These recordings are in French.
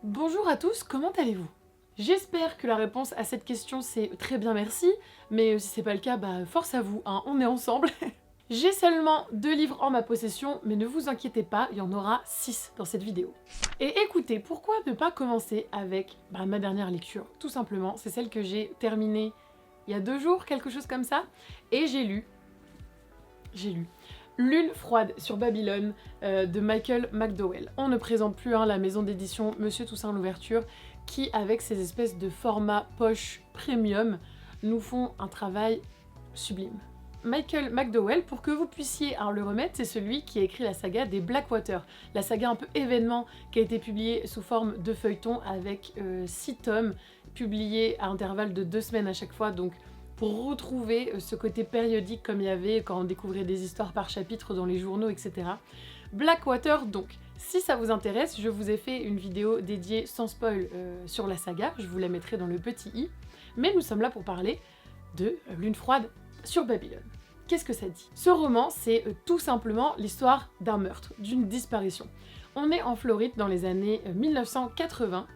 Bonjour à tous, comment allez-vous? J'espère que la réponse à cette question c'est très bien merci, mais si c'est pas le cas, force à vous, hein, on est ensemble. J'ai seulement 2 livres en ma possession, mais ne vous inquiétez pas, il y en aura 6 dans cette vidéo. Et écoutez, pourquoi ne pas commencer avec ma dernière lecture? Tout simplement, c'est celle que j'ai terminée il y a 2 jours, quelque chose comme ça, et j'ai lu Lune froide sur Babylone de Michael McDowell. On ne présente plus la maison d'édition Monsieur Toussaint Louverture qui, avec ses espèces de formats poche premium, nous font un travail sublime. Michael McDowell, pour que vous puissiez le remettre, c'est celui qui a écrit la saga des Blackwater, la saga un peu événement qui a été publiée sous forme de feuilleton avec 6 tomes, publiés à intervalles de 2 semaines à chaque fois, donc pour retrouver ce côté périodique comme il y avait quand on découvrait des histoires par chapitre dans les journaux, etc. Blackwater donc. Si ça vous intéresse, je vous ai fait une vidéo dédiée sans spoil sur la saga, je vous la mettrai dans le petit i, mais nous sommes là pour parler de Lune froide sur Babylone. Qu'est-ce que ça dit? Ce roman, c'est tout simplement l'histoire d'un meurtre, d'une disparition. On est en Floride dans les années 1980,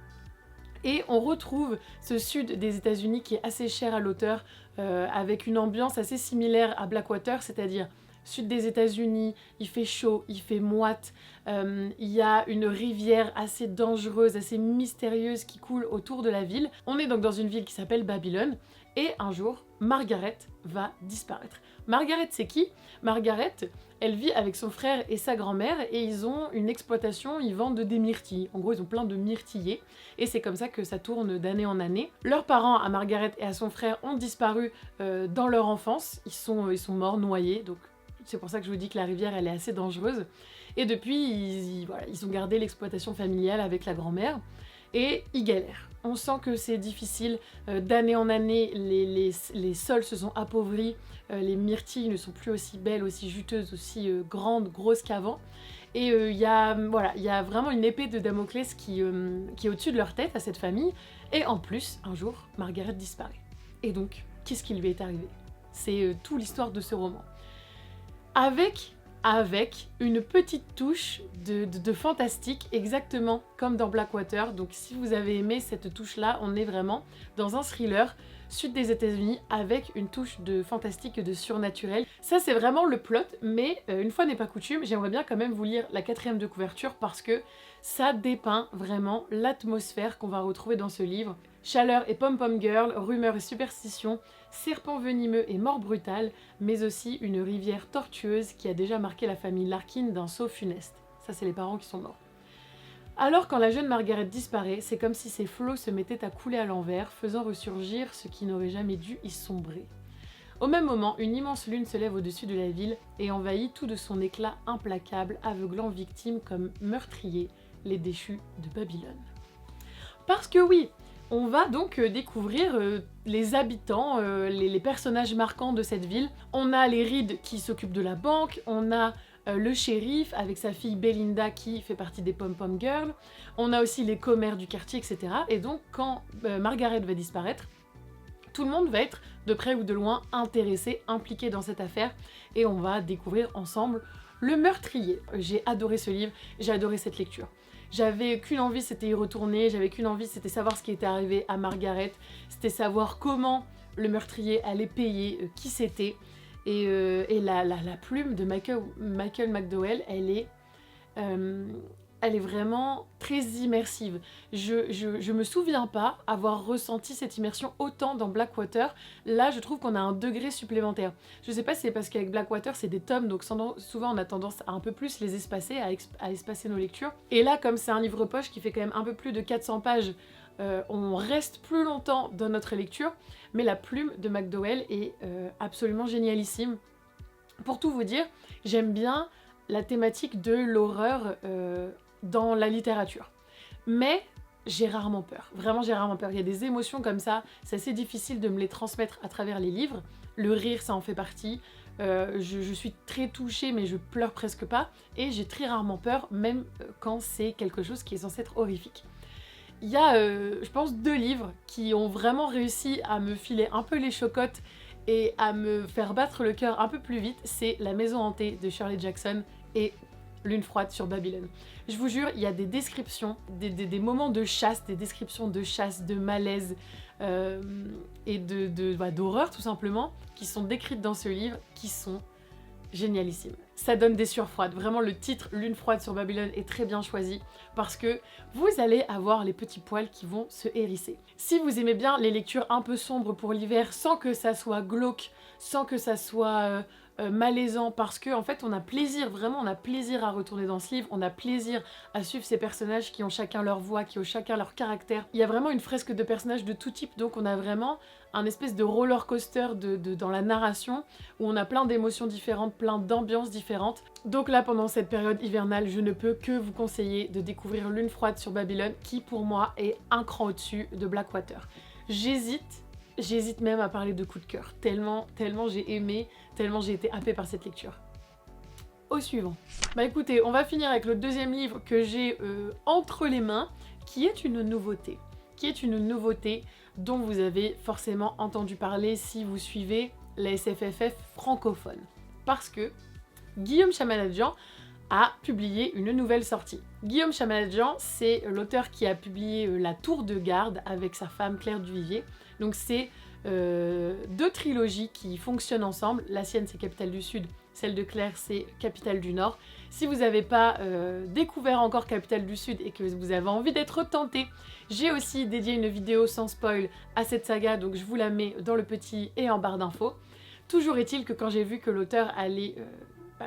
et on retrouve ce sud des États-Unis qui est assez cher à l'auteur, avec une ambiance assez similaire à Blackwater, c'est-à-dire sud des États-Unis, il fait chaud, il fait moite, il y a une rivière assez dangereuse, assez mystérieuse qui coule autour de la ville. On est donc dans une ville qui s'appelle Babylone, et un jour, Margaret va disparaître. Margaret, c'est qui? Margaret, elle vit avec son frère et sa grand-mère et ils ont une exploitation, ils vendent des myrtilles. En gros, ils ont plein de myrtillers et c'est comme ça que ça tourne d'année en année. Leurs parents, à Margaret et à son frère, ont disparu dans leur enfance. Ils sont morts noyés, donc c'est pour ça que je vous dis que la rivière, elle est assez dangereuse. Et depuis, ils ont gardé l'exploitation familiale avec la grand-mère et ils galèrent. On sent que c'est difficile, d'année en année, les sols se sont appauvris, les myrtilles ne sont plus aussi belles, aussi juteuses, aussi grandes, grosses qu'avant. Et il y a vraiment une épée de Damoclès qui est au-dessus de leur tête à cette famille. Et en plus, un jour, Margaret disparaît. Et donc, qu'est-ce qui lui est arrivé? C'est toute l'histoire de ce roman. Avec une petite touche de fantastique, exactement comme dans Blackwater. Donc si vous avez aimé cette touche-là, on est vraiment dans un thriller sud des États-Unis avec une touche de fantastique et de surnaturel. Ça c'est vraiment le plot, mais une fois n'est pas coutume, j'aimerais bien quand même vous lire la 4e de couverture parce que ça dépeint vraiment l'atmosphère qu'on va retrouver dans ce livre. Chaleur et pom-pom girl, rumeurs et superstitions, serpents venimeux et mort brutale, mais aussi une rivière tortueuse qui a déjà marqué la famille Larkin d'un sceau funeste. Ça, c'est les parents qui sont morts. Alors, quand la jeune Margaret disparaît, c'est comme si ses flots se mettaient à couler à l'envers, faisant ressurgir ce qui n'aurait jamais dû y sombrer. Au même moment, une immense lune se lève au-dessus de la ville et envahit tout de son éclat implacable, aveuglant victimes comme meurtriers, les déchus de Babylone. Parce que oui, on va donc découvrir les habitants, les personnages marquants de cette ville. On a les Reed qui s'occupent de la banque, on a le shérif avec sa fille Belinda qui fait partie des pom-pom girls, on a aussi les commères du quartier, etc. Et donc quand Margaret va disparaître, tout le monde va être de près ou de loin intéressé, impliqué dans cette affaire, et on va découvrir ensemble le meurtrier. J'ai adoré ce livre, j'ai adoré cette lecture. J'avais qu'une envie, c'était y retourner, j'avais qu'une envie, c'était savoir ce qui était arrivé à Margaret, c'était savoir comment le meurtrier allait payer, qui c'était. Et la plume de Michael McDowell, elle est vraiment très immersive. Je me souviens pas avoir ressenti cette immersion autant dans Blackwater. Là, je trouve qu'on a un degré supplémentaire. Je sais pas si c'est parce qu'avec Blackwater, c'est des tomes, donc souvent on a tendance à un peu plus les espacer, à espacer nos lectures. Et là, comme c'est un livre poche qui fait quand même un peu plus de 400 pages, on reste plus longtemps dans notre lecture, mais la plume de McDowell est absolument génialissime. Pour tout vous dire, j'aime bien la thématique de l'horreur dans la littérature. Mais j'ai rarement peur. Vraiment, j'ai rarement peur. Il y a des émotions comme ça, c'est assez difficile de me les transmettre à travers les livres. Le rire, ça en fait partie. Je suis très touchée, mais je pleure presque pas. Et j'ai très rarement peur, même quand c'est quelque chose qui est censé être horrifique. Il y a, je pense, 2 livres qui ont vraiment réussi à me filer un peu les chocottes et à me faire battre le cœur un peu plus vite. C'est La Maison hantée de Shirley Jackson et Lune froide sur Babylone. Je vous jure, il y a des descriptions, des moments de chasse, des descriptions de chasse, de malaise et d'horreur tout simplement, qui sont décrites dans ce livre, qui sont génialissimes. Ça donne des sueurs froides. Vraiment, le titre Lune froide sur Babylone est très bien choisi parce que vous allez avoir les petits poils qui vont se hérisser. Si vous aimez bien les lectures un peu sombres pour l'hiver, sans que ça soit glauque, sans que ça soit malaisant, parce que en fait on a plaisir, vraiment on a plaisir à retourner dans ce livre, on a plaisir à suivre ces personnages qui ont chacun leur voix, qui ont chacun leur caractère. Il y a vraiment une fresque de personnages de tout type, donc on a vraiment un espèce de roller coaster dans la narration, où on a plein d'émotions différentes, plein d'ambiances différentes. Donc là, pendant cette période hivernale, je ne peux que vous conseiller de découvrir Lune froide sur Babylone, qui pour moi est un cran au-dessus de Blackwater. J'hésite même à parler de coup de cœur, tellement j'ai aimé, tellement j'ai été happée par cette lecture. Au suivant. Bah écoutez, on va finir avec le deuxième livre que j'ai entre les mains, qui est une nouveauté. Dont vous avez forcément entendu parler si vous suivez la SFFF francophone. Parce que Guillaume Chamanadjian a publié une nouvelle sortie. Guillaume Chamanadjian, c'est l'auteur qui a publié La Tour de Garde avec sa femme Claire Duvivier. Donc c'est deux trilogies qui fonctionnent ensemble. La sienne c'est Capitale du Sud, celle de Claire c'est Capitale du Nord. Si vous n'avez pas découvert encore Capitale du Sud et que vous avez envie d'être tenté, j'ai aussi dédié une vidéo sans spoil à cette saga, donc je vous la mets dans le petit et en barre d'infos. Toujours est-il que quand j'ai vu que l'auteur allait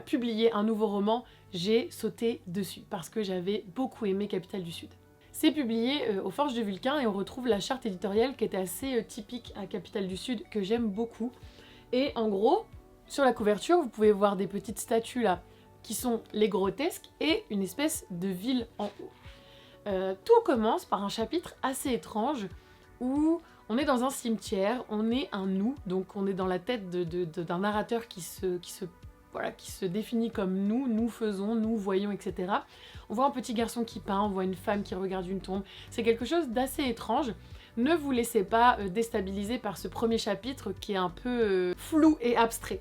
publier un nouveau roman, j'ai sauté dessus parce que j'avais beaucoup aimé Capitale du Sud. C'est publié aux Forges de Vulcain et on retrouve la charte éditoriale qui est assez typique à Capitale du Sud, que j'aime beaucoup. Et en gros, sur la couverture, vous pouvez voir des petites statues là, qui sont les grotesques, et une espèce de ville en haut. Tout commence par un chapitre assez étrange, où on est dans un cimetière, on est un nous, donc on est dans la tête d'un narrateur qui se définit comme nous faisons, nous voyons, etc. On voit un petit garçon qui peint, on voit une femme qui regarde une tombe. C'est quelque chose d'assez étrange. Ne vous laissez pas déstabiliser par ce premier chapitre qui est un peu flou et abstrait.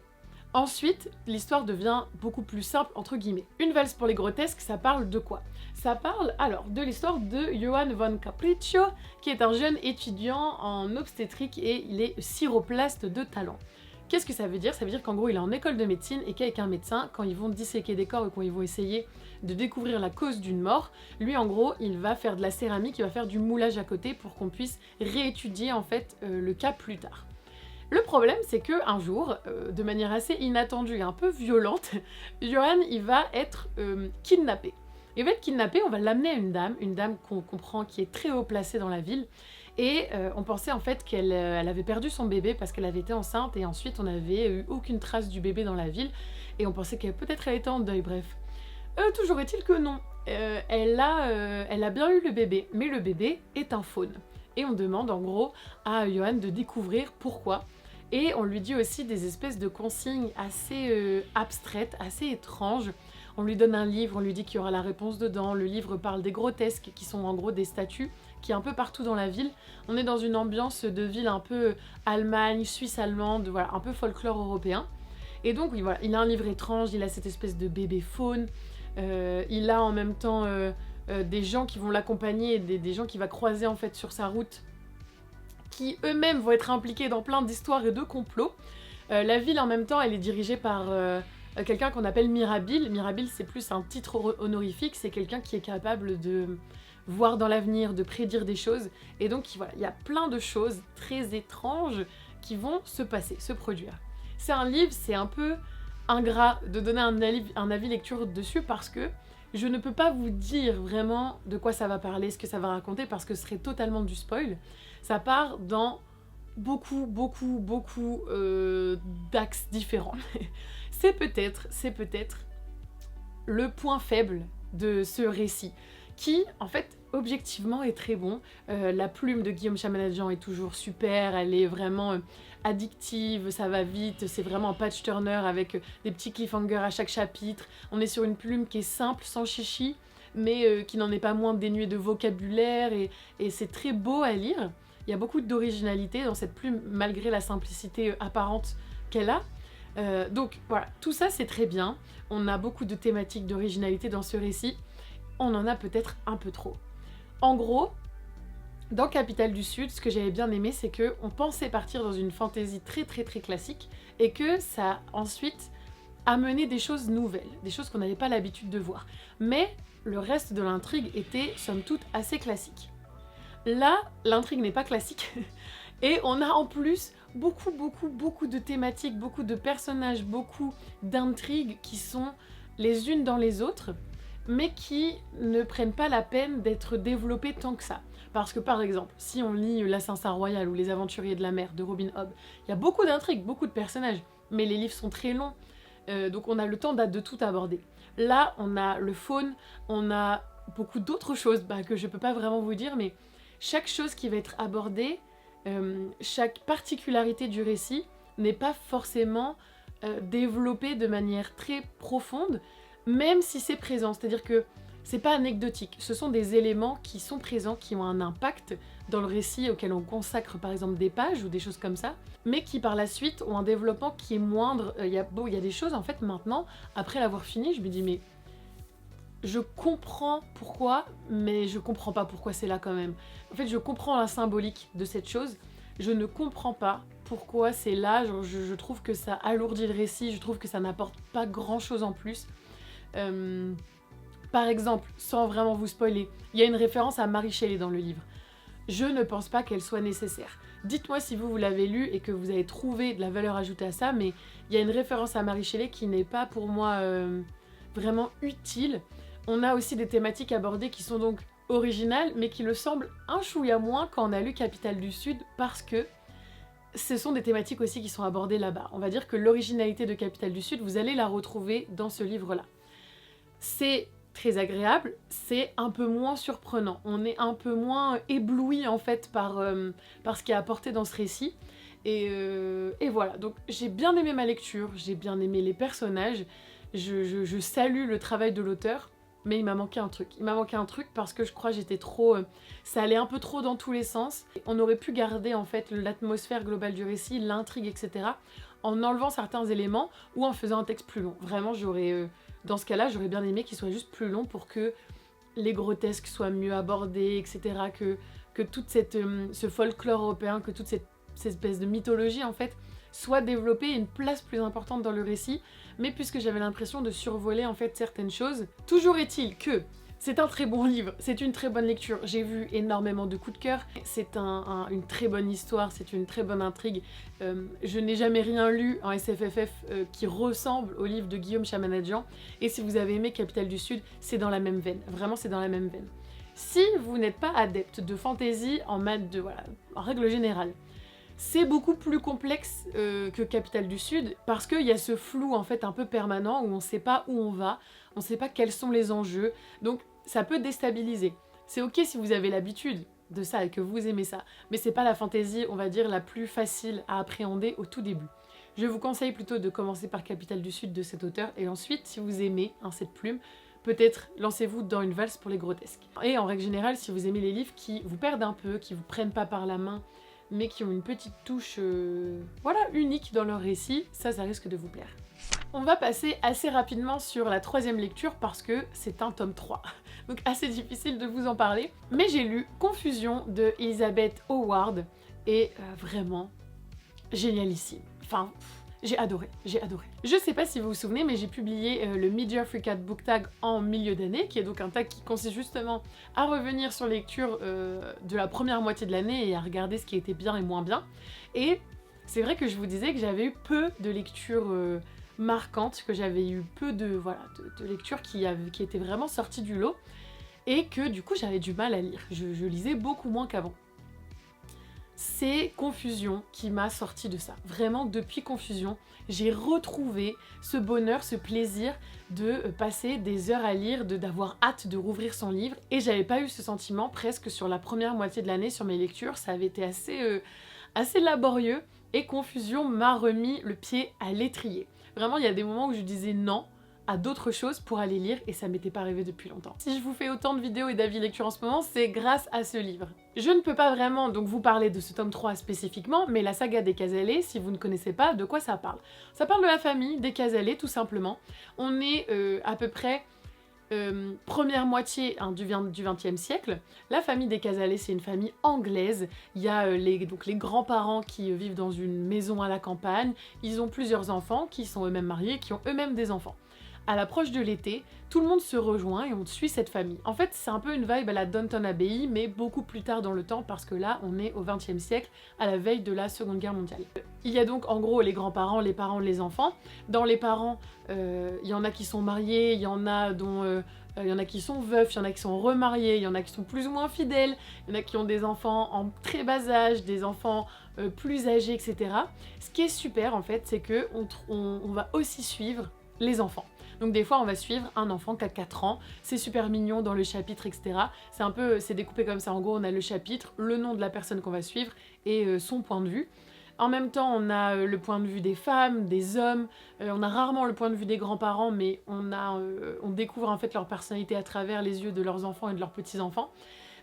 Ensuite, l'histoire devient beaucoup plus simple, entre guillemets. Une valse pour les grotesques, ça parle de quoi? Ça parle alors de l'histoire de Johann von Capriccio, qui est un jeune étudiant en obstétrique et il est chiroplaste de talent. Qu'est-ce que ça veut dire? Ça veut dire qu'en gros il est en école de médecine et qu'avec un médecin, quand ils vont disséquer des corps et quand ils vont essayer de découvrir la cause d'une mort, lui en gros il va faire de la céramique, il va faire du moulage à côté pour qu'on puisse réétudier en fait le cas plus tard. Le problème c'est que un jour, de manière assez inattendue et un peu violente, Johann il va être kidnappé. Il va être kidnappé, on va l'amener à une dame qu'on comprend qui est très haut placée dans la ville. Et on pensait en fait qu'elle avait perdu son bébé parce qu'elle avait été enceinte et ensuite on n'avait eu aucune trace du bébé dans la ville et on pensait qu'elle peut-être elle était en deuil, bref. Toujours est-il que non, elle a bien eu le bébé, mais le bébé est un faune. Et on demande en gros à Johann de découvrir pourquoi. Et on lui dit aussi des espèces de consignes assez abstraites, assez étranges. On lui donne un livre, on lui dit qu'il y aura la réponse dedans. Le livre parle des grotesques qui sont en gros des statues qui est un peu partout dans la ville. On est dans une ambiance de ville un peu Allemagne, Suisse allemande, voilà, un peu folklore européen. Et donc oui, voilà, il a un livre étrange, il a cette espèce de bébé faune, il a en même temps des gens qui vont l'accompagner, des gens qu'il va croiser en fait sur sa route, qui eux-mêmes vont être impliqués dans plein d'histoires et de complots. La ville en même temps, elle est dirigée par quelqu'un qu'on appelle Mirabile. Mirabile, c'est plus un titre honorifique, c'est quelqu'un qui est capable de voir dans l'avenir, de prédire des choses. Et donc voilà, il y a plein de choses très étranges qui vont se passer, se produire. C'est un livre, c'est un peu ingrat de donner un avis lecture dessus parce que je ne peux pas vous dire vraiment de quoi ça va parler, ce que ça va raconter, parce que ce serait totalement du spoil. Ça part dans beaucoup d'axes différents. C'est peut-être le point faible de ce récit, qui, en fait, objectivement est très bon. La plume de Guillaume Chamanadjian est toujours super, elle est vraiment addictive, ça va vite, c'est vraiment un page turner avec des petits cliffhangers à chaque chapitre. On est sur une plume qui est simple, sans chichi, mais qui n'en est pas moins dénuée de vocabulaire, et c'est très beau à lire. Il y a beaucoup d'originalité dans cette plume, malgré la simplicité apparente qu'elle a. Donc voilà, tout ça c'est très bien. On a beaucoup de thématiques d'originalité dans ce récit. On en a peut-être un peu trop. En gros, dans Capitale du Sud, ce que j'avais bien aimé, c'est qu'on pensait partir dans une fantaisie très très très classique et que ça a ensuite amené des choses nouvelles, des choses qu'on n'avait pas l'habitude de voir. Mais le reste de l'intrigue était somme toute assez classique. Là, l'intrigue n'est pas classique et on a en plus beaucoup de thématiques, beaucoup de personnages, beaucoup d'intrigues qui sont les unes dans les autres, mais qui ne prennent pas la peine d'être développées tant que ça. Parce que par exemple, si on lit L'Assassin Royal ou Les Aventuriers de la Mer de Robin Hobb, il y a beaucoup d'intrigues, beaucoup de personnages, mais les livres sont très longs, donc on a le temps de tout aborder. Là, on a le faune, on a beaucoup d'autres choses que je peux pas vraiment vous dire, mais chaque chose qui va être abordée, chaque particularité du récit n'est pas forcément développée de manière très profonde, même si c'est présent. C'est-à-dire que c'est pas anecdotique, ce sont des éléments qui sont présents, qui ont un impact dans le récit auquel on consacre par exemple des pages ou des choses comme ça, mais qui par la suite ont un développement qui est moindre. Il y a des choses en fait maintenant, après l'avoir fini, je me dis mais je comprends pourquoi, mais je comprends pas pourquoi c'est là quand même. En fait, je comprends la symbolique de cette chose, je ne comprends pas pourquoi c'est là. Je trouve que ça alourdit le récit, je trouve que ça n'apporte pas grand chose en plus. Par exemple, sans vraiment vous spoiler, il y a une référence à Mary Shelley dans le livre. Je ne pense pas qu'elle soit nécessaire. Dites-moi si vous l'avez lu et que vous avez trouvé de la valeur ajoutée à ça, mais il y a une référence à Mary Shelley qui n'est pas pour moi vraiment utile. On a aussi des thématiques abordées qui sont donc originales, mais qui le semblent un chouïa moins quand on a lu Capitale du Sud, parce que ce sont des thématiques aussi qui sont abordées là-bas. On va dire que l'originalité de Capitale du Sud, vous allez la retrouver dans ce livre-là. C'est très agréable, c'est un peu moins surprenant. On est un peu moins ébloui en fait par ce qui est apporté dans ce récit. Et voilà, donc j'ai bien aimé ma lecture, j'ai bien aimé les personnages, je salue le travail de l'auteur, mais il m'a manqué un truc. Il m'a manqué un truc parce que je crois que j'étais trop... ça allait un peu trop dans tous les sens. On aurait pu garder en fait l'atmosphère globale du récit, l'intrigue, etc. en enlevant certains éléments ou en faisant un texte plus long. Vraiment, j'aurais... dans ce cas-là, j'aurais bien aimé qu'il soit juste plus long pour que les grotesques soient mieux abordés, etc. Que toute ce folklore européen, que toute cette espèce de mythologie, en fait, soit développée et une place plus importante dans le récit. Mais puisque j'avais l'impression de survoler, en fait, certaines choses, toujours est-il que c'est un très bon livre, c'est une très bonne lecture. J'ai vu énormément de coups de cœur. C'est une très bonne histoire, c'est une très bonne intrigue. Je n'ai jamais rien lu en SFFF qui ressemble au livre de Guillaume Chamanadjian. Et si vous avez aimé Capitale du Sud, c'est dans la même veine. Vraiment, c'est dans la même veine. Si vous n'êtes pas adepte de fantasy en règle générale, c'est beaucoup plus complexe que Capitale du Sud parce qu'il y a ce flou en fait un peu permanent où on ne sait pas où on va, on ne sait pas quels sont les enjeux. Donc ça peut déstabiliser. C'est ok si vous avez l'habitude de ça et que vous aimez ça, mais c'est pas la fantaisie, on va dire, la plus facile à appréhender au tout début. Je vous conseille plutôt de commencer par Capitale du Sud de cet auteur et ensuite, si vous aimez cette plume, peut-être lancez-vous dans Une valse pour les grotesques. Et en règle générale, si vous aimez les livres qui vous perdent un peu, qui vous prennent pas par la main, mais qui ont une petite touche unique dans leur récit, ça risque de vous plaire. On va passer assez rapidement sur la troisième lecture parce que c'est un tome 3. Donc assez difficile de vous en parler. Mais j'ai lu Confusion de Elizabeth Howard et vraiment génialissime. Enfin, j'ai adoré. Je sais pas si vous vous souvenez, mais j'ai publié le Mid-Year Book Tag en milieu d'année, qui est donc un tag qui consiste justement à revenir sur les lectures de la première moitié de l'année et à regarder ce qui était bien et moins bien. Et c'est vrai que je vous disais que j'avais eu peu de lectures marquantes, que j'avais eu peu de lectures qui étaient vraiment sorties du lot, et que du coup j'avais du mal à lire. Je lisais beaucoup moins qu'avant. C'est Confusion qui m'a sorti de ça. Vraiment, depuis Confusion, j'ai retrouvé ce bonheur, ce plaisir de passer des heures à lire, d'avoir hâte de rouvrir son livre. Et j'avais pas eu ce sentiment presque sur la première moitié de l'année sur mes lectures. Ça avait été assez laborieux. Et Confusion m'a remis le pied à l'étrier. Vraiment, il y a des moments où je disais non, à d'autres choses pour aller lire et ça m'était pas arrivé depuis longtemps. Si je vous fais autant de vidéos et d'avis lecture en ce moment, c'est grâce à ce livre. Je ne peux pas vraiment donc vous parler de ce tome 3 spécifiquement, mais la saga des Casalets, si vous ne connaissez pas, de quoi ça parle? Ça parle de la famille des Casalets tout simplement. On est à peu près première moitié du XXe siècle. La famille des Casalets, c'est une famille anglaise. Il y a donc les grands-parents qui vivent dans une maison à la campagne. Ils ont plusieurs enfants qui sont eux-mêmes mariés, qui ont eux-mêmes des enfants. À l'approche de l'été, tout le monde se rejoint et on suit cette famille. En fait, c'est un peu une vibe à la Downton Abbey, mais beaucoup plus tard dans le temps, parce que là, on est au XXe siècle, à la veille de la Seconde Guerre mondiale. Il y a donc en gros les grands-parents, les parents, les enfants. Dans les parents, il y en a qui sont mariés, il y en a il y en a qui sont veufs, il y en a qui sont remariés, il y en a qui sont plus ou moins fidèles, il y en a qui ont des enfants en très bas âge, des enfants plus âgés, etc. Ce qui est super en fait, c'est que on va aussi suivre les enfants. Donc des fois on va suivre un enfant qui a 4 ans, c'est super mignon dans le chapitre, etc. C'est découpé comme ça, en gros on a le chapitre, le nom de la personne qu'on va suivre et son point de vue. En même temps, on a le point de vue des femmes, des hommes, on a rarement le point de vue des grands-parents, mais on découvre en fait leur personnalité à travers les yeux de leurs enfants et de leurs petits-enfants.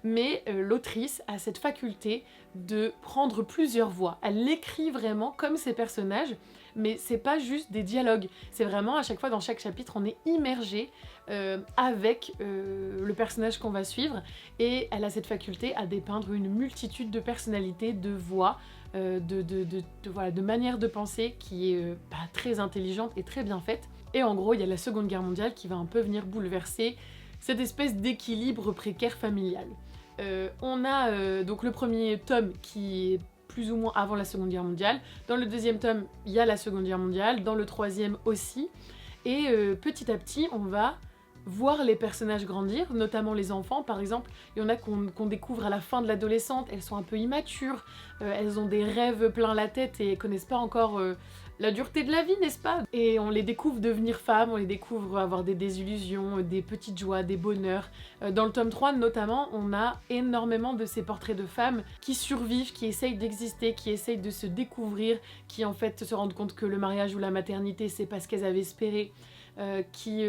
Mais l'autrice a cette faculté de prendre plusieurs voix. Elle écrit vraiment comme ses personnages, mais c'est pas juste des dialogues. C'est vraiment, à chaque fois, dans chaque chapitre, on est immergé avec le personnage qu'on va suivre, et elle a cette faculté à dépeindre une multitude de personnalités, de voix, de manière de penser qui est très intelligente et très bien faite. Et en gros, il y a la Seconde Guerre mondiale qui va un peu venir bouleverser cette espèce d'équilibre précaire familial. On a donc le premier tome qui est plus ou moins avant la Seconde Guerre mondiale. Dans le deuxième tome, il y a la Seconde Guerre mondiale. Dans le troisième aussi. Et petit à petit, on va voir les personnages grandir, notamment les enfants par exemple. Il y en a qu'on découvre à la fin de l'adolescente, elles sont un peu immatures, elles ont des rêves plein la tête et connaissent pas encore la dureté de la vie, n'est-ce pas? Et on les découvre devenir femmes, on les découvre avoir des désillusions, des petites joies, des bonheurs. Dans le tome 3 notamment, on a énormément de ces portraits de femmes qui survivent, qui essayent d'exister, qui essayent de se découvrir, qui en fait se rendent compte que le mariage ou la maternité c'est pas ce qu'elles avaient espéré, qui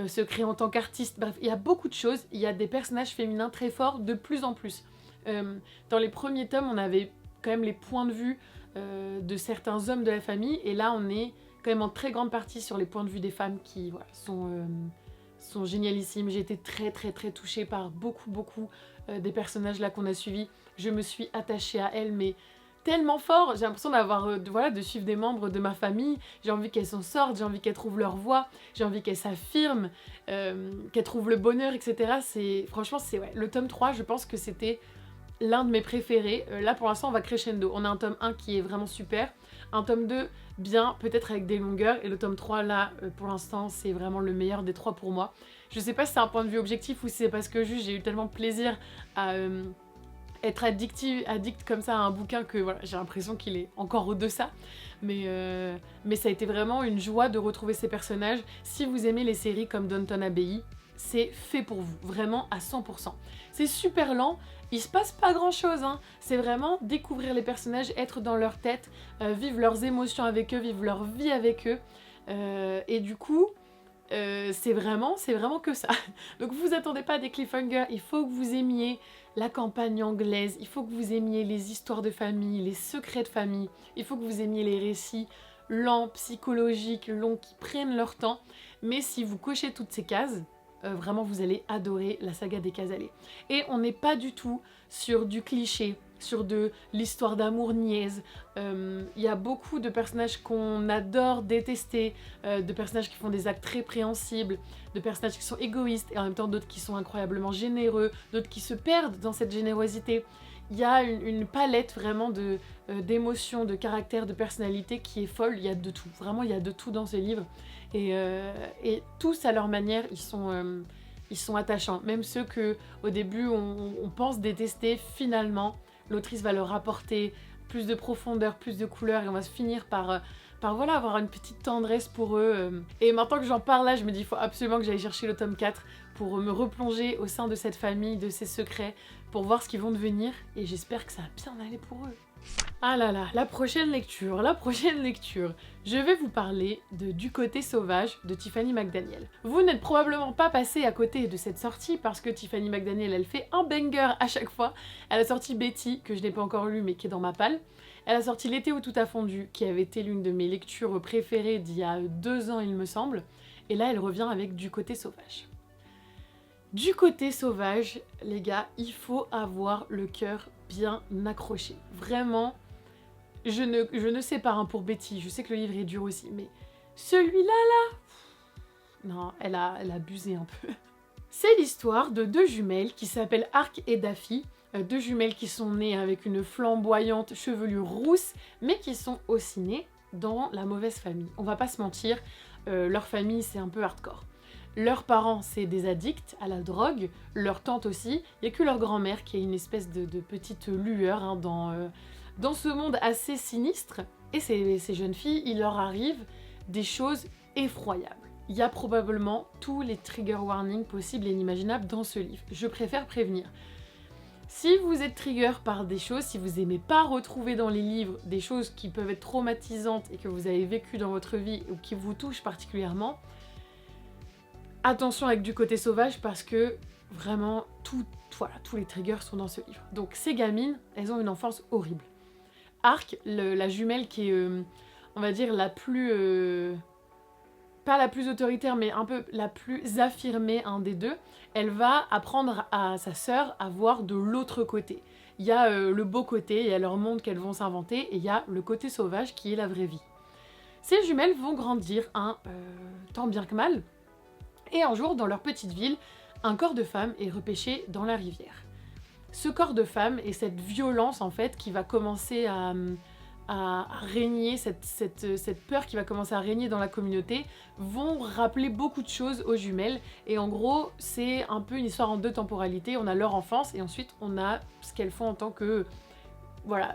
se créent en tant qu'artistes. Bref, il y a beaucoup de choses, il y a des personnages féminins très forts de plus en plus. Dans les premiers tomes, on avait quand même les points de vue de certains hommes de la famille, et là on est quand même en très grande partie sur les points de vue des femmes qui voilà, sont génialissimes. J'ai été très touchée par beaucoup des personnages là qu'on a suivis. Je me suis attachée à elles, mais tellement fort. J'ai l'impression d'avoir de suivre des membres de ma famille. J'ai envie qu'elles s'en sortent, j'ai envie qu'elles trouvent leur voie, j'ai envie qu'elles s'affirment, qu'elles trouvent le bonheur, etc. Franchement, le tome 3, je pense que c'était l'un de mes préférés. Là pour l'instant on va crescendo. On a un tome 1 qui est vraiment super, un tome 2 bien, peut-être avec des longueurs, et le tome 3 là pour l'instant c'est vraiment le meilleur des 3 pour moi. Je sais pas si c'est un point de vue objectif ou si c'est parce que juste j'ai eu tellement de plaisir à être addict comme ça à un bouquin que voilà, j'ai l'impression qu'il est encore au-deçà. Mais ça a été vraiment une joie de retrouver ces personnages. Si vous aimez les séries comme Downton Abbey, c'est fait pour vous, vraiment à 100%. C'est super lent, il se passe pas grand chose, hein. C'est vraiment découvrir les personnages, être dans leur tête, vivre leurs émotions avec eux, vivre leur vie avec eux. Et du coup, c'est vraiment que ça. Donc vous attendez pas des cliffhangers, il faut que vous aimiez la campagne anglaise, il faut que vous aimiez les histoires de famille, les secrets de famille, il faut que vous aimiez les récits lents, psychologiques, longs, qui prennent leur temps. Mais si vous cochez toutes ces cases, vraiment vous allez adorer la saga des Casalets. Et on n'est pas du tout sur du cliché, sur de l'histoire d'amour niaise. Il y a beaucoup de personnages qu'on adore détester, de personnages qui font des actes répréhensibles, de personnages qui sont égoïstes et en même temps d'autres qui sont incroyablement généreux, d'autres qui se perdent dans cette générosité. Il y a une palette vraiment d'émotions, de caractères, de personnalités qui est folle. Il y a de tout, vraiment il y a de tout dans ce livre. Et tous à leur manière, ils sont attachants. Même ceux qu'au début on pense détester, finalement l'autrice va leur apporter plus de profondeur, plus de couleur, et on va se finir par voilà, avoir une petite tendresse pour eux. Et maintenant que j'en parle là, je me dis il faut absolument que j'aille chercher le tome 4 pour me replonger au sein de cette famille, de ses secrets, pour voir ce qu'ils vont devenir et j'espère que ça va bien aller pour eux. Ah là là, la prochaine lecture. Je vais vous parler de Du côté sauvage de Tiffany McDaniel. Vous n'êtes probablement pas passé à côté de cette sortie parce que Tiffany McDaniel, elle fait un banger à chaque fois. Elle a sorti Betty, que je n'ai pas encore lu mais qui est dans ma palle. Elle a sorti L'été où tout a fondu, qui avait été l'une de mes lectures préférées d'il y a 2 ans il me semble. Et là elle revient avec Du côté sauvage. Du côté sauvage, les gars, il faut avoir le cœur bien accroché. Vraiment, je ne sais pas pour Betty, je sais que le livre est dur aussi, mais celui-là, non, elle a abusé un peu. C'est l'histoire de 2 jumelles qui s'appellent Arc et Daffy, 2 jumelles qui sont nées avec une flamboyante chevelure rousse, mais qui sont aussi nées dans la mauvaise famille. On va pas se mentir, leur famille c'est un peu hardcore. Leurs parents, c'est des addicts à la drogue, leur tante aussi. Il n'y a que leur grand-mère qui est une espèce de petite lueur hein, dans ce monde assez sinistre. Et ces jeunes filles, il leur arrive des choses effroyables. Il y a probablement tous les trigger warnings possibles et inimaginables dans ce livre. Je préfère prévenir. Si vous êtes trigger par des choses, si vous n'aimez pas retrouver dans les livres des choses qui peuvent être traumatisantes et que vous avez vécues dans votre vie ou qui vous touchent particulièrement, attention avec Du côté sauvage parce que vraiment tous les triggers sont dans ce livre. Donc ces gamines, elles ont une enfance horrible. Arc, la jumelle qui est, on va dire, la plus... pas la plus autoritaire, mais un peu la plus affirmée, un des deux, elle va apprendre à sa sœur à voir de l'autre côté. Il y a le beau côté, il y a leur monde qu'elles vont s'inventer, et il y a le côté sauvage qui est la vraie vie. Ces jumelles vont grandir tant bien que mal, et un jour, dans leur petite ville, un corps de femme est repêché dans la rivière. Ce corps de femme et cette violence, en fait, qui va commencer à régner, cette peur qui va commencer à régner dans la communauté, vont rappeler beaucoup de choses aux jumelles. Et en gros, c'est un peu une histoire en 2 temporalités. On a leur enfance et ensuite on a ce qu'elles font en tant que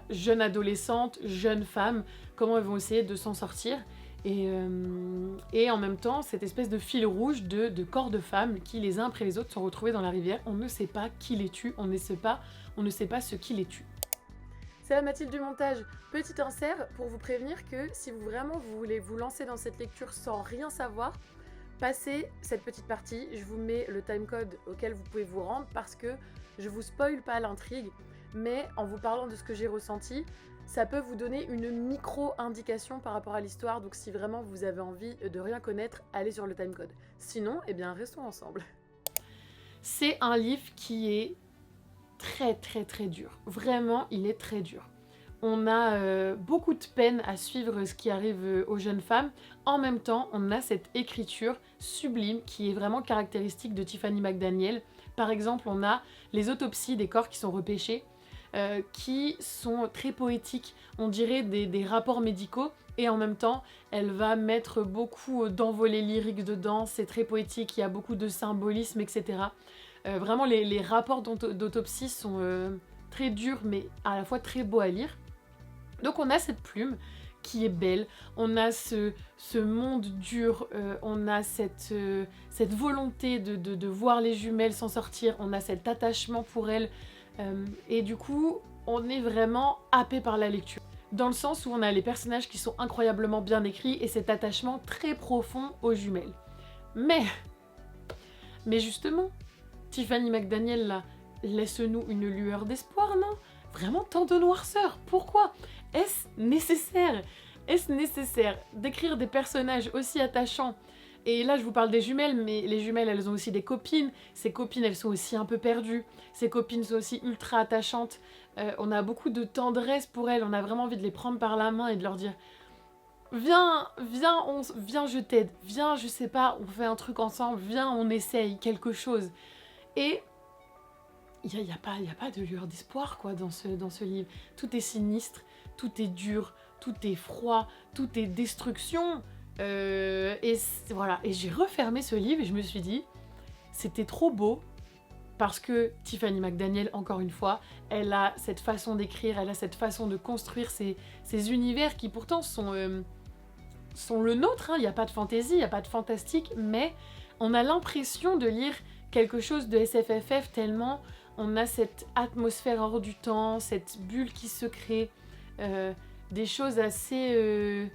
jeunes adolescentes, jeunes femmes, comment elles vont essayer de s'en sortir. Et en même temps, cette espèce de fil rouge de corps de femmes qui, les uns après les autres, sont retrouvés dans la rivière. On ne sait pas qui les tue, on ne sait pas ce qui les tue. C'est la Mathilde du montage. Petit insert pour vous prévenir que si vous voulez vous lancer dans cette lecture sans rien savoir, passez cette petite partie, je vous mets le timecode auquel vous pouvez vous rendre parce que je vous spoil pas l'intrigue, mais en vous parlant de ce que j'ai ressenti, ça peut vous donner une micro-indication par rapport à l'histoire, donc si vraiment vous avez envie de rien connaître, allez sur le timecode. Sinon, eh bien restons ensemble. C'est un livre qui est très très très dur. Vraiment, il est très dur. On a beaucoup de peine à suivre ce qui arrive aux jeunes femmes. En même temps, on a cette écriture sublime qui est vraiment caractéristique de Tiffany McDaniel. Par exemple, on a les autopsies des corps qui sont repêchés, qui sont très poétiques, on dirait des rapports médicaux, et en même temps, elle va mettre beaucoup d'envolées lyriques dedans, c'est très poétique, il y a beaucoup de symbolisme, etc. Vraiment, les rapports d'autopsie sont très durs, mais à la fois très beaux à lire. Donc on a cette plume qui est belle, on a ce monde dur, on a cette volonté de voir les jumelles s'en sortir, on a cet attachement pour elles, et du coup, on est vraiment happé par la lecture. Dans le sens où on a les personnages qui sont incroyablement bien écrits et cet attachement très profond aux jumelles. Mais justement, Tiffany McDaniel, là, laisse-nous une lueur d'espoir, non? Vraiment tant de noirceur, pourquoi? Est-ce nécessaire d'écrire des personnages aussi attachants? Et là, je vous parle des jumelles, mais les jumelles, elles ont aussi des copines. Ces copines, elles sont aussi un peu perdues. Ces copines sont aussi ultra attachantes. On a beaucoup de tendresse pour elles. On a vraiment envie de les prendre par la main et de leur dire « Viens, je t'aide. Viens, je sais pas, on fait un truc ensemble. Viens, on essaye quelque chose. » Et il n'y a pas de lueur d'espoir quoi dans ce livre. Tout est sinistre, tout est dur, tout est froid, tout est destruction. Et voilà, et j'ai refermé ce livre et je me suis dit, c'était trop beau, parce que Tiffany McDaniel, encore une fois, elle a cette façon d'écrire, elle a cette façon de construire ces univers qui pourtant sont le nôtre, hein. Il n'y a pas de fantaisie, il n'y a pas de fantastique, mais on a l'impression de lire quelque chose de SFFF tellement on a cette atmosphère hors du temps, cette bulle qui se crée, des choses assez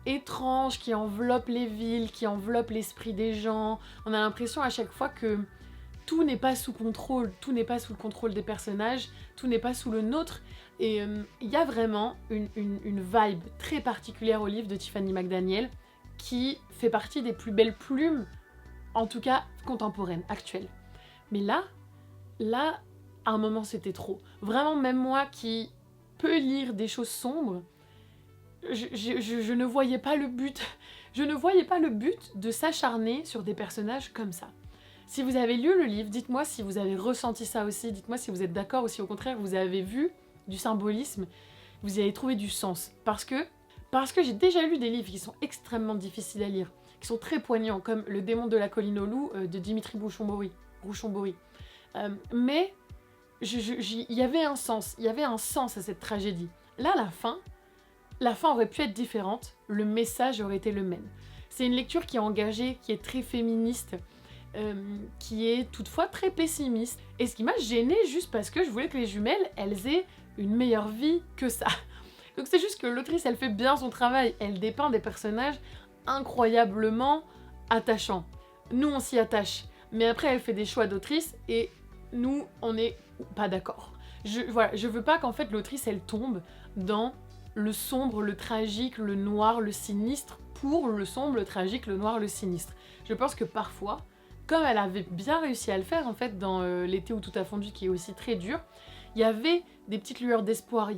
étranges qui enveloppent les villes, qui enveloppent l'esprit des gens. On a l'impression à chaque fois que tout n'est pas sous contrôle, tout n'est pas sous le contrôle des personnages, tout n'est pas sous le nôtre. Et il y a vraiment une vibe très particulière au livre de Tiffany McDaniel qui fait partie des plus belles plumes, en tout cas contemporaines, actuelles. Mais là, à un moment c'était trop. Vraiment, même moi qui peux lire des choses sombres, je ne voyais pas le but. Je ne voyais pas le but de s'acharner sur des personnages comme ça. Si vous avez lu le livre, dites-moi si vous avez ressenti ça aussi, dites-moi si vous êtes d'accord ou si au contraire vous avez vu du symbolisme, vous y avez trouvé du sens. Parce que j'ai déjà lu des livres qui sont extrêmement difficiles à lire, qui sont très poignants, comme Le démon de la colline aux loups de Dimitri Bouchon-Bory. Mais il y avait un sens à cette tragédie. Là, la fin aurait pu être différente, le message aurait été le même. C'est une lecture qui est engagée, qui est très féministe, qui est toutefois très pessimiste. Et ce qui m'a gênée juste parce que je voulais que les jumelles, elles aient une meilleure vie que ça. Donc c'est juste que l'autrice, elle fait bien son travail. Elle dépeint des personnages incroyablement attachants. Nous, on s'y attache. Mais après, elle fait des choix d'autrice et nous, on n'est pas d'accord. Je veux pas qu'en fait l'autrice, elle tombe dans le sombre, le tragique, le noir, le sinistre pour le sombre, le tragique, le noir, le sinistre. Je pense que parfois, comme elle avait bien réussi à le faire en fait dans L'été où tout a fondu, qui est aussi très dur, il y avait des petites lueurs d'espoir,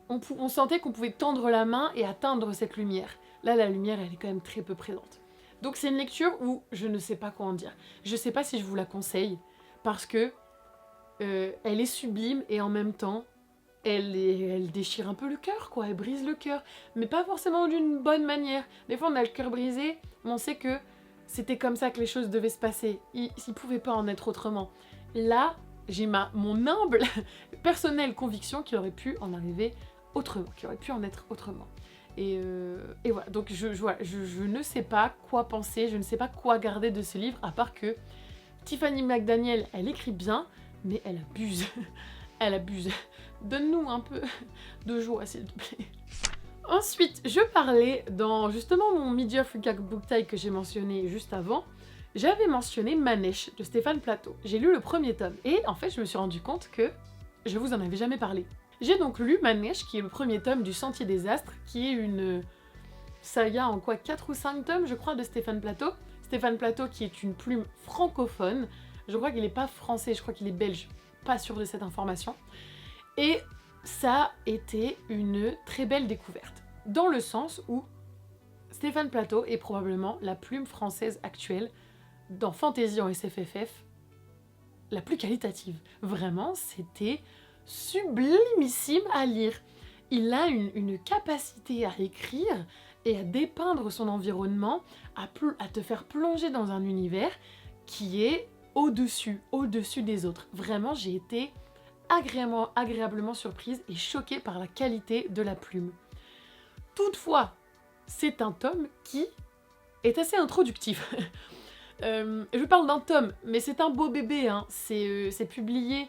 on sentait qu'on pouvait tendre la main et atteindre cette lumière. Là, la lumière, elle est quand même très peu présente. Donc c'est une lecture où je ne sais pas quoi en dire. Je sais pas si je vous la conseille, parce que elle est sublime et en même temps, elle déchire un peu le cœur, quoi. Elle brise le cœur, mais pas forcément d'une bonne manière. Des fois, on a le cœur brisé, mais on sait que c'était comme ça que les choses devaient se passer. Il pouvait pas en être autrement. Là, j'ai mon humble, personnelle conviction qu'il aurait pu en arriver autrement, qu'il aurait pu en être autrement. Et voilà, donc je ne sais pas quoi penser, je ne sais pas quoi garder de ce livre, à part que Tiffany McDaniel, elle écrit bien, mais elle abuse. Elle abuse. Donne-nous un peu de joie, s'il te plaît. Ensuite, je parlais dans justement mon Midi Africa Book Tag que j'ai mentionné juste avant, j'avais mentionné Manèche de Stéphane Plateau. J'ai lu le premier tome et en fait je me suis rendu compte que je vous en avais jamais parlé. J'ai donc lu Manèche, qui est le premier tome du Sentier des Astres, qui est une saga en 4 ou 5 tomes je crois de Stéphane Plateau. Stéphane Plateau qui est une plume francophone, je crois qu'il n'est pas français, je crois qu'il est belge, pas sûre de cette information. Et ça a été une très belle découverte, dans le sens où Stéphane Plateau est probablement la plume française actuelle dans fantasy en SFFF la plus qualitative. Vraiment, c'était sublimissime à lire. Il a une capacité à écrire et à dépeindre son environnement, à te faire plonger dans un univers qui est au-dessus des autres. Vraiment, j'ai été agréablement surprise et choquée par la qualité de la plume. Toutefois, c'est un tome qui est assez introductif. Je parle d'un tome, mais c'est un beau bébé, hein. C'est publié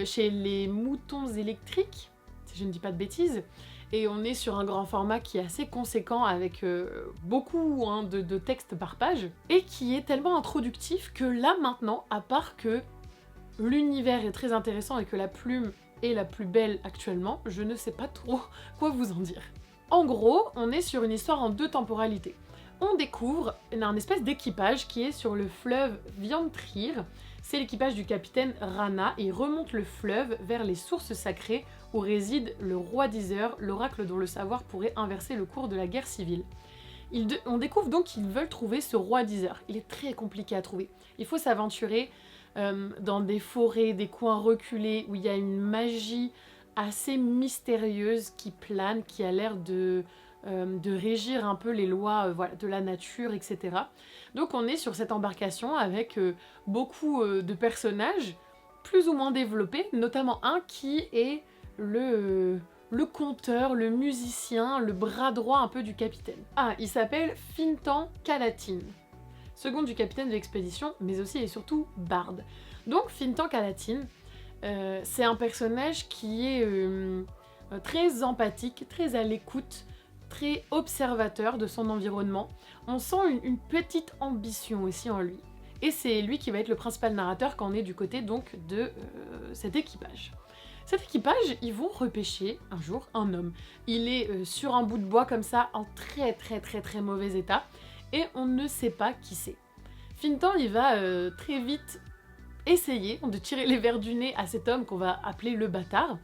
chez les Moutons électriques, si je ne dis pas de bêtises, et on est sur un grand format qui est assez conséquent avec beaucoup de textes par page, et qui est tellement introductif que là maintenant, à part que l'univers est très intéressant et que la plume est la plus belle actuellement, je ne sais pas trop quoi vous en dire. En gros, on est sur une histoire en 2 temporalités. On découvre un espèce d'équipage qui est sur le fleuve Viantrir. C'est l'équipage du capitaine Rana et il remonte le fleuve vers les sources sacrées où réside le roi d'Iseur, l'oracle dont le savoir pourrait inverser le cours de la guerre civile. On découvre donc qu'ils veulent trouver ce roi d'Iseur. Il est très compliqué à trouver. Il faut s'aventurer dans des forêts, des coins reculés où il y a une magie assez mystérieuse qui plane, qui a l'air de régir un peu les lois de la nature, etc. Donc on est sur cette embarcation avec beaucoup de personnages plus ou moins développés, notamment un qui est le conteur, le musicien, le bras droit un peu du capitaine. Ah, il s'appelle Fintan Calatine, second du capitaine de l'expédition, mais aussi et surtout barde. Donc Fintan Calatine, c'est un personnage qui est très empathique, très à l'écoute, très observateur de son environnement. On sent une petite ambition aussi en lui. Et c'est lui qui va être le principal narrateur quand on est du côté donc de cet équipage. Cet équipage, ils vont repêcher un jour un homme. Il est sur un bout de bois comme ça, en très mauvais état, et on ne sait pas qui c'est. Fintan, il va très vite essayer de tirer les vers du nez à cet homme qu'on va appeler le bâtard,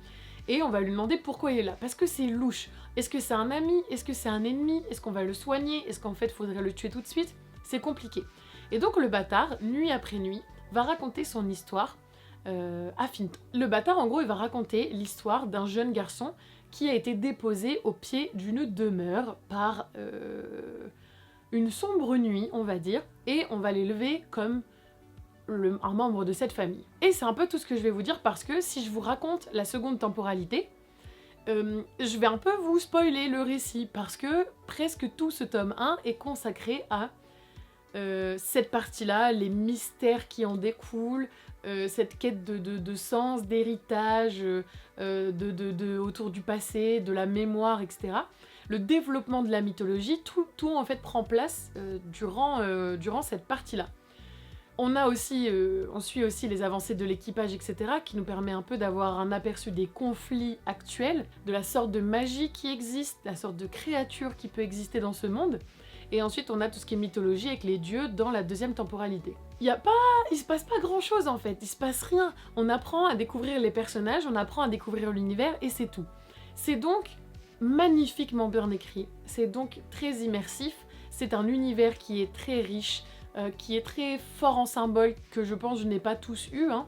et on va lui demander pourquoi il est là, parce que c'est louche. Est-ce que c'est un ami? Est-ce que c'est un ennemi? Est-ce qu'on va le soigner? Est-ce qu'en fait, il faudrait le tuer tout de suite? C'est compliqué. Et donc le bâtard, nuit après nuit, va raconter son histoire à Fintan. Le bâtard, en gros, il va raconter l'histoire d'un jeune garçon qui a été déposé au pied d'une demeure par une sombre nuit, on va dire, et on va l'élever comme un membre de cette famille. Et c'est un peu tout ce que je vais vous dire parce que si je vous raconte la seconde temporalité, je vais un peu vous spoiler le récit parce que presque tout ce tome 1 est consacré à cette partie-là, les mystères qui en découlent, cette quête de sens, d'héritage, autour du passé, de la mémoire, etc. Le développement de la mythologie, tout en fait prend place durant cette partie-là. On suit aussi les avancées de l'équipage, etc., qui nous permet un peu d'avoir un aperçu des conflits actuels, de la sorte de magie qui existe, la sorte de créature qui peut exister dans ce monde. Et ensuite, on a tout ce qui est mythologie avec les dieux dans la deuxième temporalité. Il se passe pas grand chose en fait, il se passe rien. On apprend à découvrir les personnages, on apprend à découvrir l'univers et c'est tout. C'est donc magnifiquement bien écrit, c'est donc très immersif, c'est un univers qui est très riche, qui est très fort en symboles que je pense je n'ai pas tous eu, hein.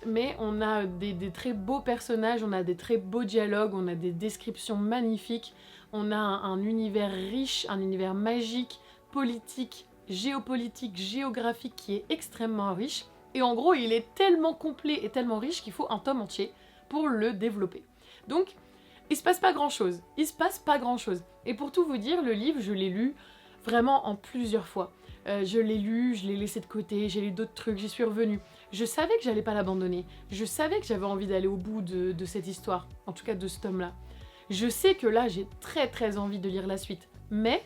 Mais on a des très beaux personnages, on a des très beaux dialogues, on a des descriptions magnifiques, on a un univers riche, un univers magique, politique, géopolitique, géographique qui est extrêmement riche. Et en gros, il est tellement complet et tellement riche qu'il faut un tome entier pour le développer. Donc, il se passe pas grand chose. Et pour tout vous dire, le livre, je l'ai lu vraiment en plusieurs fois. Je l'ai lu, je l'ai laissé de côté, j'ai lu d'autres trucs, j'y suis revenue. Je savais que j'allais pas l'abandonner. Je savais que j'avais envie d'aller au bout de cette histoire, en tout cas de ce tome-là. Je sais que là, j'ai très envie de lire la suite, mais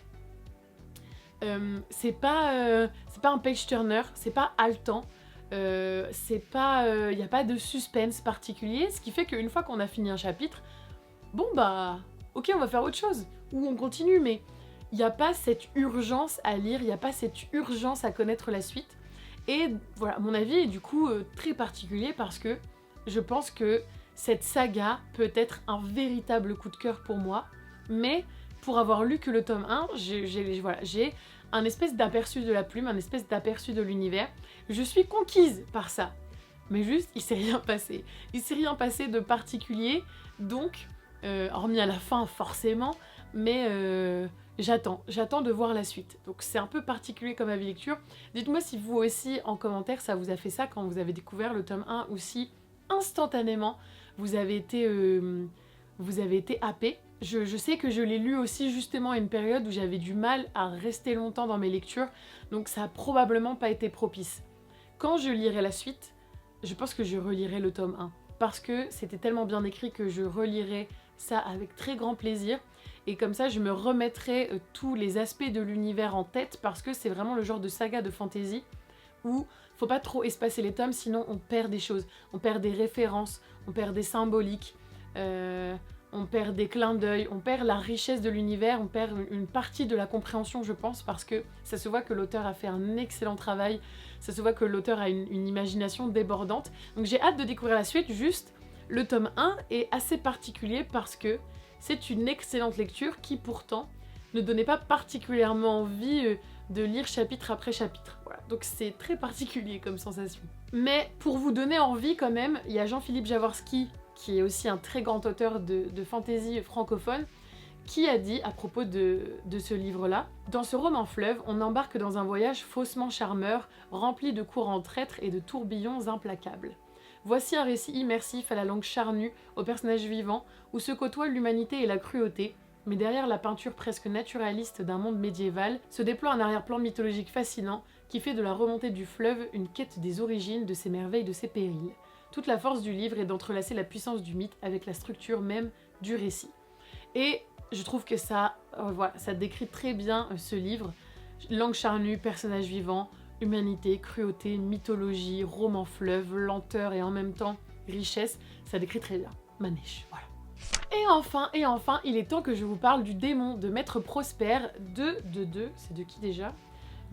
c'est pas un page-turner, c'est pas haletant, il n'y a pas de suspense particulier, ce qui fait qu'une fois qu'on a fini un chapitre, bon bah, ok, on va faire autre chose, ou on continue, mais il n'y a pas cette urgence à lire, il n'y a pas cette urgence à connaître la suite. Et voilà, mon avis est du coup très particulier parce que je pense que cette saga peut être un véritable coup de cœur pour moi, mais pour avoir lu que le tome 1, j'ai un espèce d'aperçu de la plume, un espèce d'aperçu de l'univers. Je suis conquise par ça, mais juste, il s'est rien passé. Il s'est rien passé de particulier, donc, hormis à la fin forcément, mais j'attends de voir la suite. Donc c'est un peu particulier comme avis lecture. Dites-moi si vous aussi, en commentaire, ça vous a fait ça quand vous avez découvert le tome 1 ou si, instantanément, vous avez été happé. Je sais que je l'ai lu aussi justement à une période où j'avais du mal à rester longtemps dans mes lectures, donc ça a probablement pas été propice. Quand je lirai la suite, je pense que je relirai le tome 1, parce que c'était tellement bien écrit que je relirai ça avec très grand plaisir, et comme ça je me remettrai tous les aspects de l'univers en tête, parce que c'est vraiment le genre de saga de fantasy où faut pas trop espacer les tomes, sinon on perd des choses, on perd des références, on perd des symboliques, on perd des clins d'œil, on perd la richesse de l'univers, on perd une partie de la compréhension, je pense, parce que ça se voit que l'auteur a fait un excellent travail, ça se voit que l'auteur a une imagination débordante. Donc j'ai hâte de découvrir la suite, juste le tome 1 est assez particulier parce que c'est une excellente lecture qui pourtant ne donnait pas particulièrement envie de lire chapitre après chapitre. Voilà, donc c'est très particulier comme sensation. Mais pour vous donner envie quand même, il y a Jean-Philippe Jaworski, qui est aussi un très grand auteur de fantasy francophone, qui a dit à propos de ce livre-là: « Dans ce roman fleuve, on embarque dans un voyage faussement charmeur, rempli de courants traîtres et de tourbillons implacables. Voici un récit immersif à la langue charnue, aux personnages vivants, où se côtoient l'humanité et la cruauté, mais derrière la peinture presque naturaliste d'un monde médiéval, se déploie un arrière-plan mythologique fascinant qui fait de la remontée du fleuve une quête des origines, de ses merveilles, de ses périls. Toute la force du livre est d'entrelacer la puissance du mythe avec la structure même du récit. Et je trouve que ça, voilà, ça décrit très bien ce livre. Langue charnue, personnages vivants, humanité, cruauté, mythologie, roman fleuve, lenteur et en même temps richesse, ça décrit très bien. Manège, voilà. Et enfin, il est temps que je vous parle du démon de Maître Prosper c'est de qui déjà?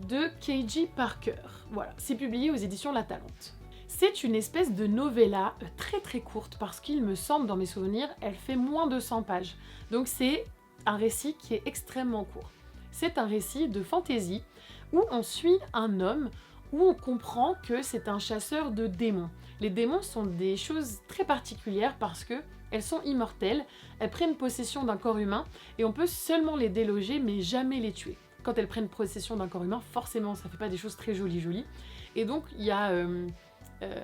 De K.J. Parker. Voilà, c'est publié aux éditions La Talente. C'est une espèce de novella très courte parce qu'il me semble, dans mes souvenirs, elle fait moins de 100 pages. Donc c'est un récit qui est extrêmement court. C'est un récit de fantasy où on suit un homme, où on comprend que c'est un chasseur de démons. Les démons sont des choses très particulières parce que elles sont immortelles, elles prennent possession d'un corps humain et on peut seulement les déloger mais jamais les tuer. Quand elles prennent possession d'un corps humain, forcément ça fait pas des choses très jolies. Et donc il y a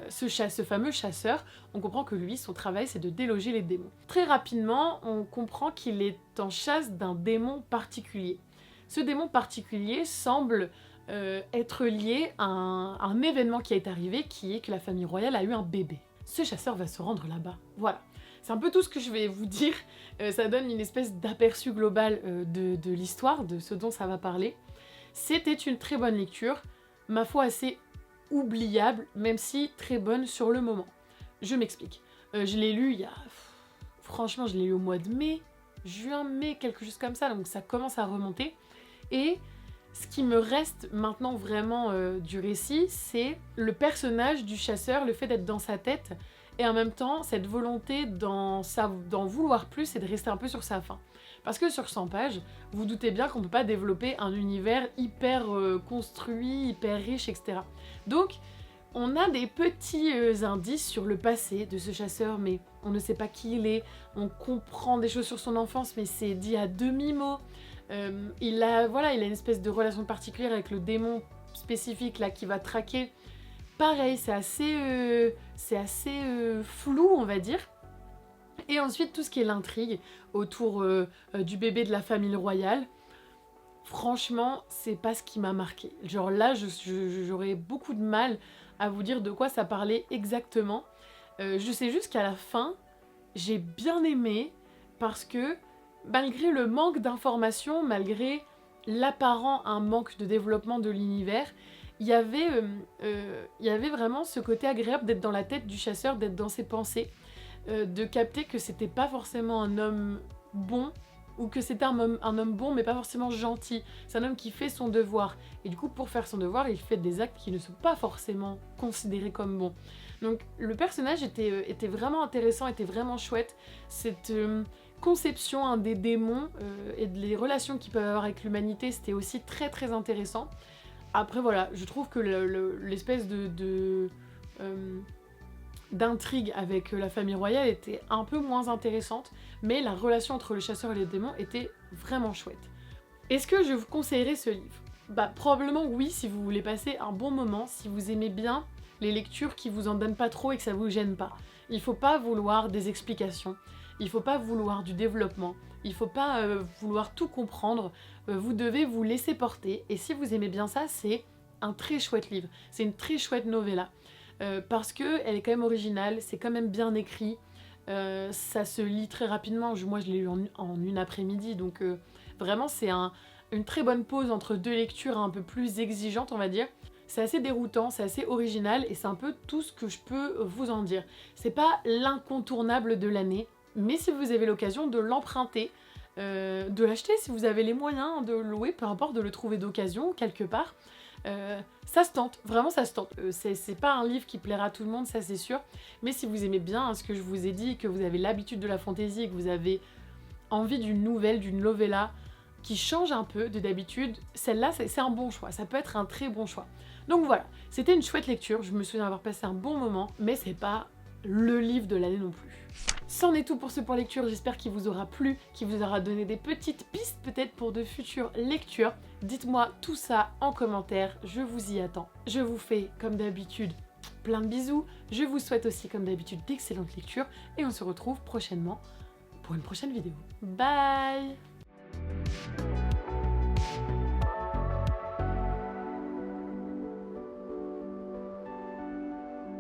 ce fameux chasseur, on comprend que lui, son travail c'est de déloger les démons. Très rapidement, on comprend qu'il est en chasse d'un démon particulier. Ce démon particulier semble être lié à un événement qui est arrivé, qui est que la famille royale a eu un bébé. Ce chasseur va se rendre là-bas. Voilà. C'est un peu tout ce que je vais vous dire. Ça donne une espèce d'aperçu global de l'histoire, de ce dont ça va parler. C'était une très bonne lecture, ma foi assez oubliable, même si très bonne sur le moment. Je m'explique. Je l'ai lu il y a... Franchement, je l'ai lu au mois de mai, juin-mai, quelque chose comme ça, donc ça commence à remonter. Et ce qui me reste maintenant vraiment du récit, c'est le personnage du chasseur, le fait d'être dans sa tête, et en même temps, cette volonté d'en vouloir plus et de rester un peu sur sa faim. Parce que sur 100 pages, vous doutez bien qu'on ne peut pas développer un univers hyper construit, hyper riche, etc. Donc, on a des petits indices sur le passé de ce chasseur, mais on ne sait pas qui il est, on comprend des choses sur son enfance, mais c'est dit à demi-mot. Il a une espèce de relation particulière avec le démon spécifique là qui va traquer. Pareil, c'est assez flou, on va dire. Et ensuite, tout ce qui est l'intrigue autour du bébé de la famille royale, franchement, c'est pas ce qui m'a marqué. Genre là, j'aurais beaucoup de mal à vous dire de quoi ça parlait exactement. Je sais juste qu'à la fin, j'ai bien aimé parce que malgré le manque d'informations, malgré l'apparent un manque de développement de l'univers, il y avait vraiment ce côté agréable d'être dans la tête du chasseur, d'être dans ses pensées, de capter que c'était pas forcément un homme bon, ou que c'était un homme bon mais pas forcément gentil. C'est un homme qui fait son devoir. Et du coup, pour faire son devoir, il fait des actes qui ne sont pas forcément considérés comme bons. Donc le personnage était vraiment intéressant, était vraiment chouette. Cette conception des démons et des relations qu'ils peuvent avoir avec l'humanité, c'était aussi très intéressant. Après voilà, je trouve que l'espèce d'intrigue avec la famille royale était un peu moins intéressante, mais la relation entre le chasseur et les démons était vraiment chouette. Est-ce que je vous conseillerais ce livre? Bah probablement oui, si vous voulez passer un bon moment, si vous aimez bien les lectures qui vous en donnent pas trop et que ça vous gêne pas. Il faut pas vouloir des explications, il faut pas vouloir du développement, il faut pas vouloir tout comprendre, vous devez vous laisser porter, et si vous aimez bien ça, c'est un très chouette livre, c'est une très chouette novella. Parce que elle est quand même originale, c'est quand même bien écrit, ça se lit très rapidement, moi je l'ai lu en une après-midi, donc vraiment c'est une très bonne pause entre deux lectures un peu plus exigeantes on va dire. C'est assez déroutant, c'est assez original et c'est un peu tout ce que je peux vous en dire. C'est pas l'incontournable de l'année, mais si vous avez l'occasion de l'emprunter, de l'acheter si vous avez les moyens de le louer, peu importe, de le trouver d'occasion quelque part, ça se tente, vraiment ça se tente. C'est pas un livre qui plaira à tout le monde, ça c'est sûr, mais si vous aimez bien ce que je vous ai dit, que vous avez l'habitude de la fantaisie et que vous avez envie d'une nouvelle, d'une novella qui change un peu de d'habitude, celle-là c'est un bon choix, ça peut être un très bon choix. Donc voilà, c'était une chouette lecture, je me souviens avoir passé un bon moment, mais c'est pas le livre de l'année non plus. C'en est tout pour ce point lecture, j'espère qu'il vous aura plu, qu'il vous aura donné des petites pistes peut-être pour de futures lectures. Dites-moi tout ça en commentaire, je vous y attends. Je vous fais comme d'habitude plein de bisous, je vous souhaite aussi comme d'habitude d'excellentes lectures et on se retrouve prochainement pour une prochaine vidéo. Bye!